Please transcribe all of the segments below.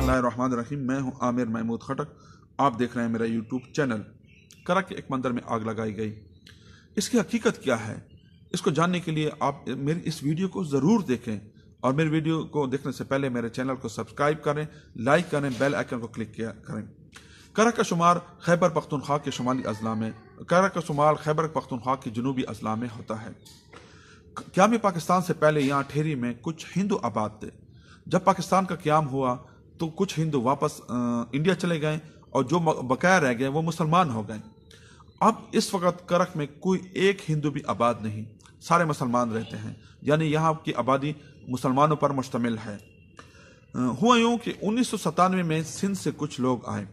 बिस्मिल्लाहिर्रहमानिर्रहीम। मैं हूं आमिर महमूद खटक। आप देख रहे हैं मेरा यूट्यूब चैनल। करक के एक मंदिर में आग लगाई गई, इसकी हकीकत क्या है, इसको जानने के लिए आप मेरी इस वीडियो को ज़रूर देखें और मेरी वीडियो को देखने से पहले मेरे चैनल को सब्सक्राइब करें, लाइक करें, बेल आइकन को क्लिक करें। करक का शुमार खैबर पख्तूनख्वा के शुमाली अजला में, करक का शुमार खैबर पख्तूनख्वा के जनूबी अजला में होता है। क़याम पाकिस्तान से पहले यहाँ ठेरी में कुछ हिंदू आबाद थे। जब पाकिस्तान का क़याम हुआ तो कुछ हिंदू वापस इंडिया चले गए और जो बकाया रह गए वो मुसलमान हो गए। अब इस वक्त करक में कोई एक हिंदू भी आबाद नहीं, सारे मुसलमान रहते हैं, यानी यहाँ की आबादी मुसलमानों पर मुश्तमिल है। हुआ यूँ कि 1997 में सिंध से कुछ लोग आए।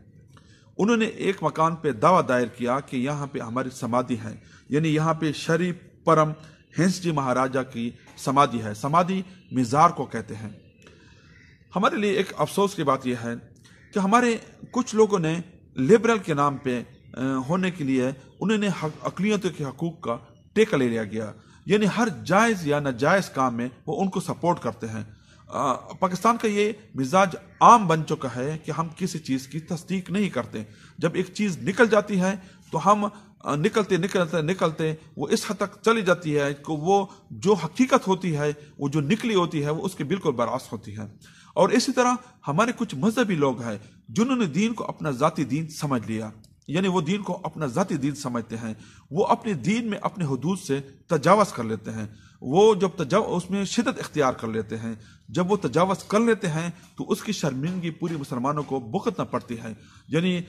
उन्होंने एक मकान पे दावा दायर किया कि यहाँ पे हमारी समाधि है, यानी यहाँ पे शरीफ परम हंस जी महाराजा की समाधि है। समाधि मिज़ार को कहते हैं। हमारे लिए एक अफसोस की बात यह है कि हमारे कुछ लोगों ने लिबरल के नाम पे होने के लिए उन्होंने अक़लियतों के हकूक़ का टेका ले लिया गया, यानी हर जायज़ या नाजायज़ काम में वो उनको सपोर्ट करते हैं। पाकिस्तान का ये मिजाज आम बन चुका है कि हम किसी चीज़ की तस्दीक नहीं करते। जब एक चीज़ निकल जाती है तो हम निकलते वो इस हद तक चली जाती है कि वो जो हकीकत होती है, वो जो निकली होती है, वो उसके बिल्कुल बरअक्स होती है। और इसी तरह हमारे कुछ मजहबी लोग हैं जिन्होंने दीन को अपना ज़ाती दीन समझ लिया, यानी वो दीन को अपना ज़ाती दीन समझते हैं। वो अपने दीन में अपने हुदूद से तजावज़ कर लेते हैं। वो जब उसमें शिद्दत इख्तियार कर लेते हैं, जब वो तजावज़ कर लेते हैं तो उसकी शर्मिंदगी पूरे मुसलमानों को भुगतना पड़ती है, यानी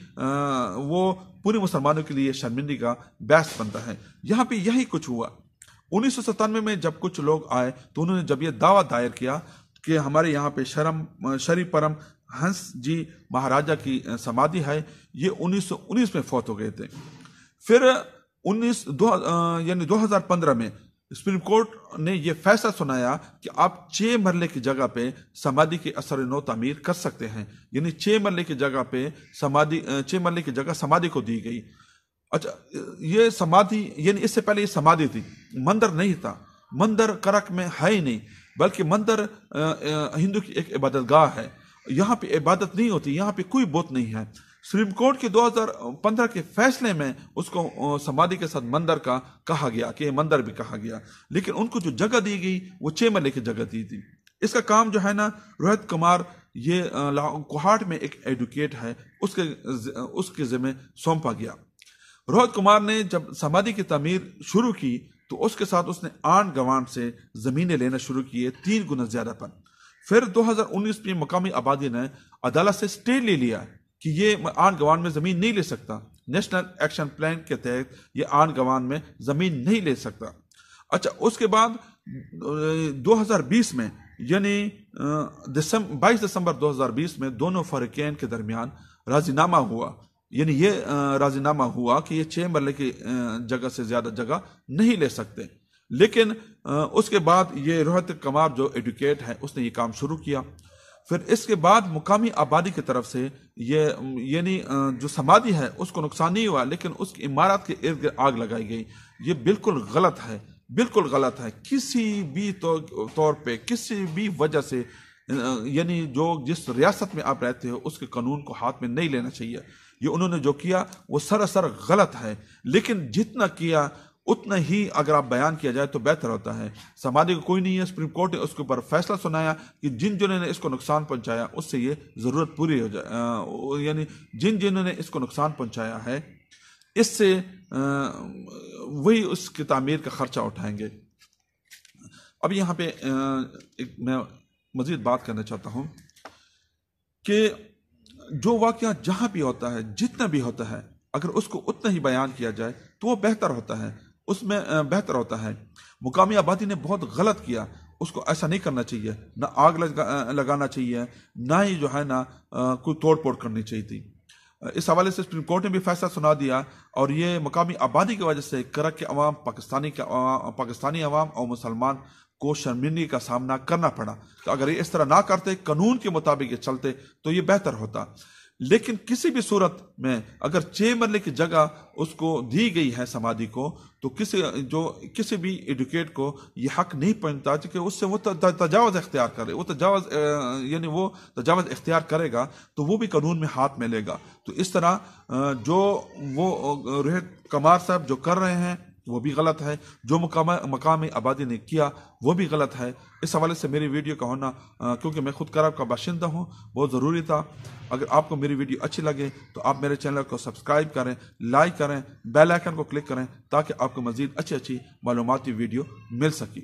वो पूरे मुसलमानों के लिए शर्मिंदगी का बायस बनता है। यहाँ पे यही कुछ हुआ। 1997 में जब कुछ लोग आए तो उन्होंने जब ये दावा दायर किया कि हमारे यहाँ पे शरीफ परम हंस जी महाराजा की समाधि है, ये 1919 में फौत हो गए थे। फिर 2015 में सुप्रीम कोर्ट ने यह फैसला सुनाया कि आप 6 मरले की जगह पे समाधि की असर नो तामीर कर सकते हैं, यानी 6 मरले की जगह पे 6 मरले की जगह समाधि को दी गई। अच्छा, ये समाधि यानी इससे पहले ये समाधि थी, मंदिर नहीं था। मंदिर करक में है ही नहीं, बल्कि मंदिर हिंदू की एक इबादतगाह है। यहाँ पे इबादत नहीं होती, यहाँ पे कोई बुत नहीं है। सुप्रीम कोर्ट के 2015 के फैसले में उसको समाधि के साथ मंदिर का कहा गया कि मंदिर भी कहा गया, लेकिन उनको जो जगह दी गई वो 6 मरले की जगह दी थी। इसका काम जो है ना, रोहित कुमार ये कोहाट में एक एडवोकेट है, उसके ज़िम्मे सौंपा गया। रोहित कुमार ने जब समाधि की तामीर शुरू की तो उसके साथ उसने आन गवान से ज़मीनें लेना शुरू किए 3 गुना ज़्यादा पर। फिर 2019 में मकामी आबादी ने अदालत से स्टे ले लिया कि ये आन गवान में ज़मीन नहीं ले सकता। नेशनल एक्शन प्लान के तहत ये आन गवान में ज़मीन नहीं ले सकता। अच्छा, उसके बाद 2020 में यानी 22 दिसंबर 2020 में दोनों फरीकैन के दरमियान राजीनामा हुआ, यानी ये राजीनामा हुआ कि ये 6 मरले की जगह से ज़्यादा जगह नहीं ले सकते। लेकिन उसके बाद ये रोहित कुमार जो एडवोकेट है उसने ये काम शुरू किया। फिर इसके बाद मुकामी आबादी की तरफ से ये यानी जो समाधि है उसको नुकसान नहीं हुआ, लेकिन उसकी इमारत के इर्द गिर्द आग लगाई गई। ये बिल्कुल गलत है, बिल्कुल गलत है। किसी भी तौर पे किसी भी वजह से यानी जिस रियासत में आप रहते हो उसके कानून को हाथ में नहीं लेना चाहिए। ये उन्होंने जो किया वो सरासर गलत है, लेकिन जितना किया उतना ही अगर आप बयान किया जाए तो बेहतर होता है। समाधि को कोई नहीं है, सुप्रीम कोर्ट ने उसके ऊपर फैसला सुनाया कि जिन्होंने इसको नुकसान पहुंचाया उससे ये ज़रूरत पूरी हो जाए, यानी जिन्होंने इसको नुकसान पहुंचाया है इससे वही उसकी तामीर का खर्चा उठाएंगे। अब यहाँ पे मैं मज़ीद बात करना चाहता हूँ कि जो वाक़या जहाँ भी होता है, जितना भी होता है, अगर उसको उतना ही बयान किया जाए तो वो बेहतर होता है, उसमें बेहतर होता है। मुकामी आबादी ने बहुत गलत किया, उसको ऐसा नहीं करना चाहिए। ना आग लगाना चाहिए, ना ही जो है ना कोई तोड़ फोड़ करनी चाहिए थी। इस हवाले से सुप्रीम कोर्ट ने भी फैसला सुना दिया और ये मुकामी आबादी की वजह से करक के अवाम, पाकिस्तानी अवाम और मुसलमान को शर्मिंदगी का सामना करना पड़ा। तो अगर ये इस तरह ना करते, कानून के मुताबिक ये चलते तो ये बेहतर होता। لیکن کسی بھی صورت میں اگر 6 مرلے کی جگہ اس کو دی گئی ہے سمادھی کو تو کسی بھی ایڈوکیٹ کو یہ حق نہیں پہنتا کہ اس سے وہ تجاوز اختیار کرے. وہ تجاوز اختیار کرے گا تو وہ بھی قانون میں ہاتھ میں لے گا. تو اس طرح جو وہ روہت کمار صاحب جو کر رہے ہیں وہ بھی غلط ہے، جو مقامی آبادی نے کیا وہ بھی غلط ہے. اس حوالے سے میری ویڈیو کا ہونا، کیونکہ میں خود کرب کا باشندہ ہوں، بہت ضروری تھا. اگر آپ کو میری ویڈیو اچھی لگے تو آپ میرے چینل کو سبسکرائب کریں، لائک کریں، بیل آئیکن کو کلک کریں تاکہ آپ کو مزید اچھی معلوماتی ویڈیو مل سکے.